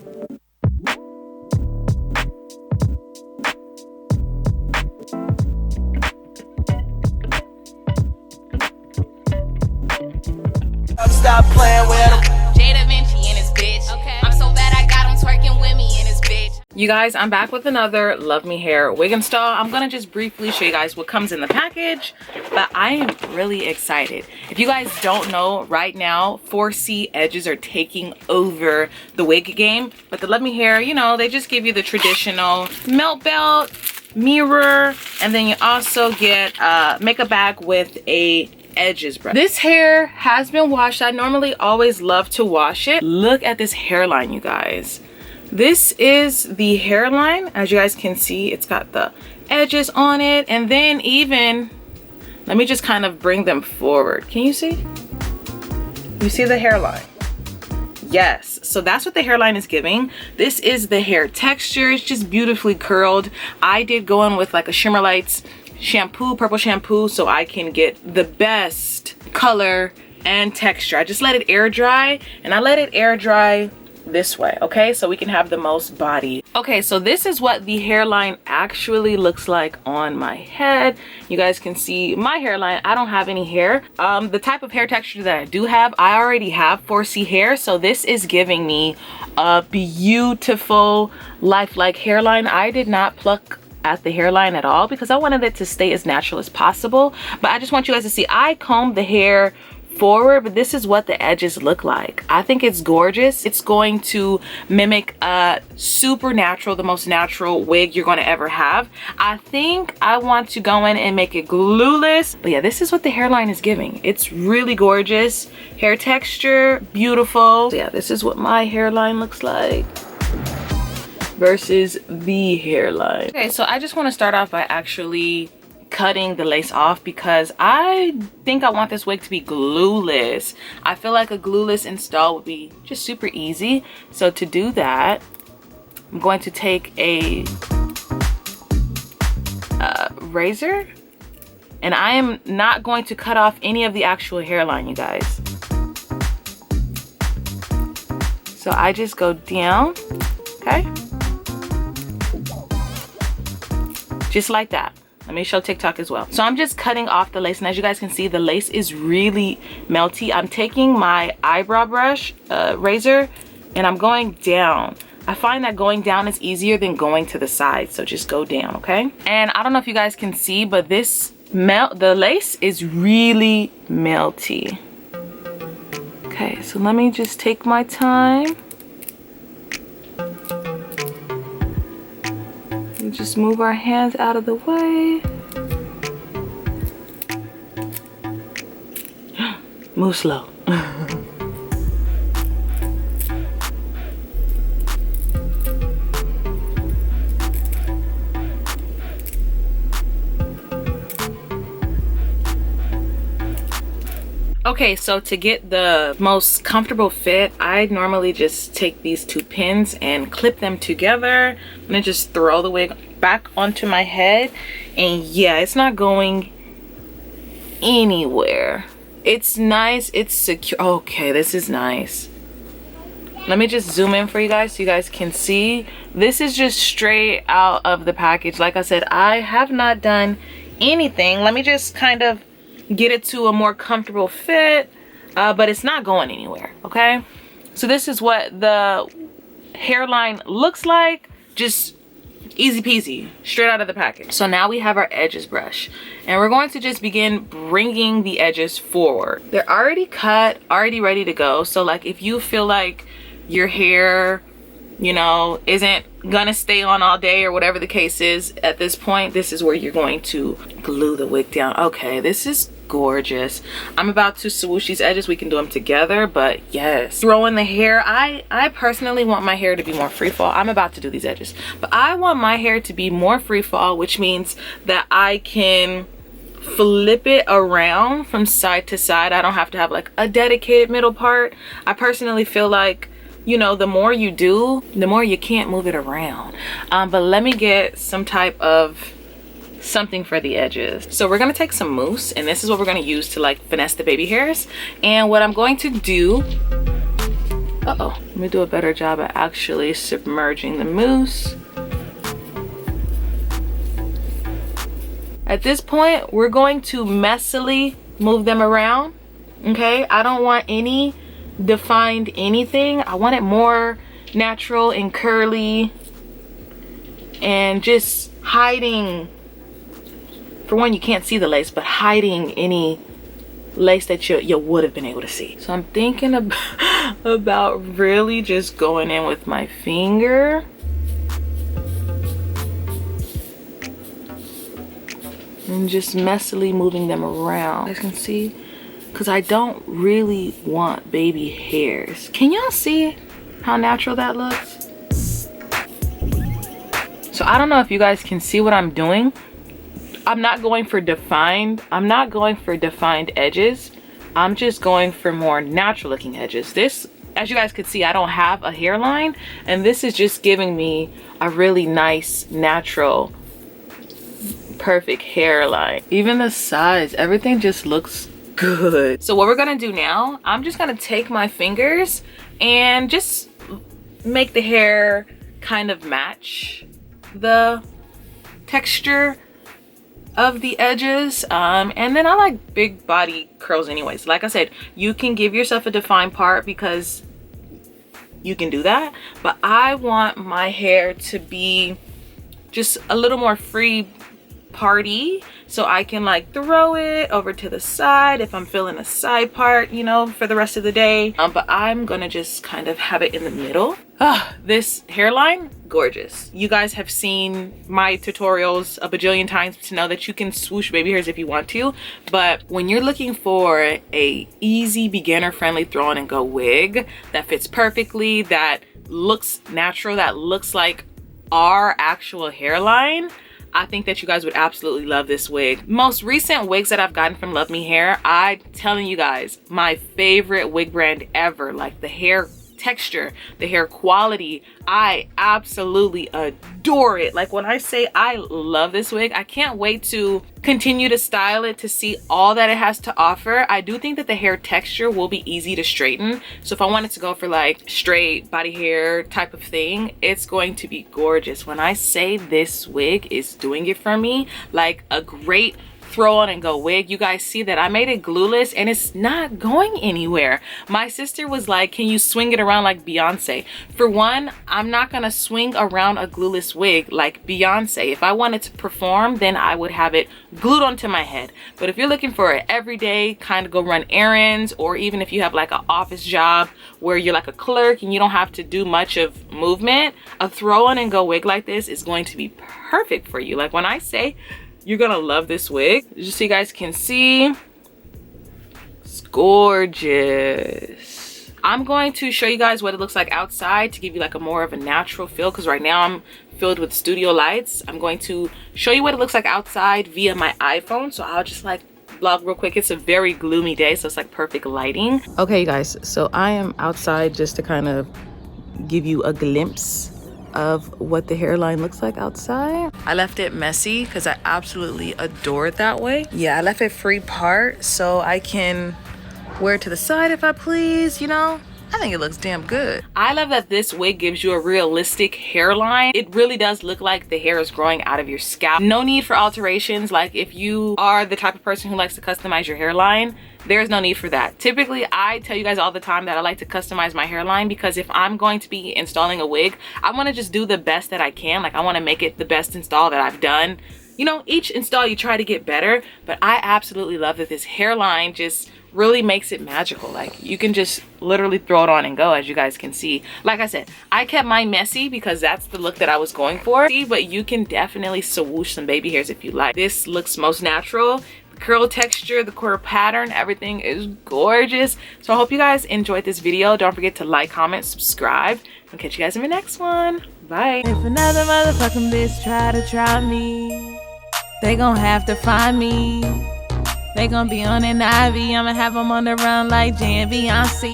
Stop playing with him. Jdevinci in his bitch. Okay. I'm so bad I got him twerking with me in his bitch. You guys, I'm back with another Luvmehair wig install. I'm gonna just briefly show you guys what comes in the package, but I am really excited. If you guys don't know, right now 4C edges are taking over the wig game, but the Luvmehair, you know, they just give you the traditional melt belt, mirror, and then you also get a makeup bag with a edges brush. This hair has been washed. I normally always love to wash it. Look at this hairline, you guys. This is the hairline. As you guys can see, it's got the edges on it, and then even, let me just kind of bring them forward. Can you see? You see the hairline? Yes, so that's what the hairline is giving. This is the hair texture. It's just beautifully curled. I did go in with like a Shimmer Lights shampoo, purple shampoo, so I can get the best color and texture. I just let it air dry, and I let it air dry this way, okay, so we can have the most body. Okay, so this is what the hairline actually looks like on my head. You guys can see my hairline. I don't have any hair. The type of hair texture that I do have, I already have 4C hair, so this is giving me a beautiful lifelike hairline. I did not pluck at the hairline at all because I wanted it to stay as natural as possible, but I just want you guys to see I combed the hair forward, but this is what the edges look like. I think it's gorgeous. It's going to mimic a super natural, the most natural wig you're going to ever have. I think I want to go in and make it glueless, but yeah, this is what the hairline is giving. It's really gorgeous. Hair texture, beautiful. So yeah, this is what my hairline looks like versus the hairline. Okay, so I just want to start off by actually cutting the lace off because I think I want this wig to be glueless. I feel like a glueless install would be just super easy. So to do that, I'm going to take a razor, and I am not going to cut off any of the actual hairline, you guys. So I just go down, okay? Just like that. Let me show TikTok as well. So I'm just cutting off the lace, and as you guys can see, the lace is really melty. I'm taking my eyebrow brush, razor, and I'm going down. I find that going down is easier than going to the side, so just go down, okay? And I don't know if you guys can see, but the lace is really melty. Okay, so let me just take my time. Just move our hands out of the way. Move slow. Okay, so to get the most comfortable fit, I normally just take these two pins and clip them together and then just throw the wig back onto my head. And yeah, it's not going anywhere. It's nice, it's secure. Okay, this is nice. Let me just zoom in for you guys so you guys can see. This is just straight out of the package. Like I said, I have not done anything. Let me just kind of get it to a more comfortable fit, but it's not going anywhere, okay? So this is what the hairline looks like, just easy peasy, straight out of the package. So now we have our edges brush, and we're going to just begin bringing the edges forward. They're already cut, already ready to go. So like if you feel like your hair, you know, isn't gonna stay on all day or whatever the case is, at this point, this is where you're going to glue the wig down. Okay, this is gorgeous. I'm about to swoosh these edges. We can do them together, but yes, throw in the hair. I personally want my hair to be more free fall. I'm about to do these edges, but I want my hair to be more free fall, which means that I can flip it around from side to side. I don't have to have like a dedicated middle part. I personally feel like, you know, the more you do, the more you can't move it around. But let me get some type of something for the edges. So we're gonna take some mousse, and this is what we're gonna use to like finesse the baby hairs. And what I'm going to do Uh-oh, let me do a better job at actually submerging the mousse. At this point, we're going to messily move them around, okay? I don't want any defined anything. I want it more natural and curly and just hiding, for one, you can't see the lace, but hiding any lace that you would have been able to see. So I'm thinking about really just going in with my finger and just messily moving them around. You guys can see, because I don't really want baby hairs. Can y'all see how natural that looks? So I don't know if you guys can see what I'm doing. I'm not going for defined edges. I'm just going for more natural looking edges. This, as you guys can see, I don't have a hairline, and this is just giving me a really nice, natural, perfect hairline. Even the size, everything just looks good. So what we're gonna do now, I'm just gonna take my fingers and just make the hair kind of match the texture of the edges, and then I like big body curls anyways. Like I said, you can give yourself a defined part because you can do that, but I want my hair to be just a little more free party, so I can like throw it over to the side if I'm feeling a side part, you know, for the rest of the day. But I'm gonna just kind of have it in the middle. This hairline, gorgeous. You guys have seen my tutorials a bajillion times to know that you can swoosh baby hairs if you want to, but when you're looking for a easy beginner friendly throw on and go wig that fits perfectly, that looks natural, that looks like our actual hairline, I think that you guys would absolutely love this wig. Most recent wigs that I've gotten from Luvmehair, I'm telling you guys, my favorite wig brand ever. Like the hair texture, the hair quality, I absolutely adore it. Like when I say I love this wig, I can't wait to continue to style it to see all that it has to offer. I do think that the hair texture will be easy to straighten, so if I wanted to go for like straight body hair type of thing, it's going to be gorgeous. When I say this wig is doing it for me, like a great throw on and go wig, you guys see that I made it glueless and it's not going anywhere. My sister was like, can you swing it around like Beyonce? For one, I'm not gonna swing around a glueless wig like Beyonce. If I wanted to perform, then I would have it glued onto my head. But if you're looking for an everyday kind of go run errands, or even if you have like an office job where you're like a clerk and you don't have to do much of movement, a throw on and go wig like this is going to be perfect for you. Like when I say you're gonna love this wig, just so you guys can see, it's gorgeous. I'm going to show you guys what it looks like outside to give you like a more of a natural feel, because right now I'm filled with studio lights. I'm going to show you what it looks like outside via my iPhone, so I'll just like vlog real quick. It's a very gloomy day, so it's like perfect lighting. Okay you guys, so I am outside just to kind of give you a glimpse of what the hairline looks like outside. I left it messy because I absolutely adore it that way. Yeah, I left it free part so I can wear it to the side if I please, you know. I think it looks damn good. I love that this wig gives you a realistic hairline. It really does look like the hair is growing out of your scalp. No need for alterations. Like if you are the type of person who likes to customize your hairline, there's no need for that. Typically, I tell you guys all the time that I like to customize my hairline, because if I'm going to be installing a wig, I want to just do the best that I can. Like I want to make it the best install that I've done. You know, each install you try to get better, but I absolutely love that this hairline just really makes it magical. Like you can just literally throw it on and go, as you guys can see. Like I said, I kept mine messy because that's the look that I was going for. But you can definitely swoosh some baby hairs if you like. This looks most natural. The curl texture, the curl pattern, everything is gorgeous. So I hope you guys enjoyed this video. Don't forget to like, comment, subscribe. I'll catch you guys in the next one. Bye. If another motherfucking bitch try me, they gon' have to find me. They gon' be on an IV. I'ma have them on the run like jdevinci.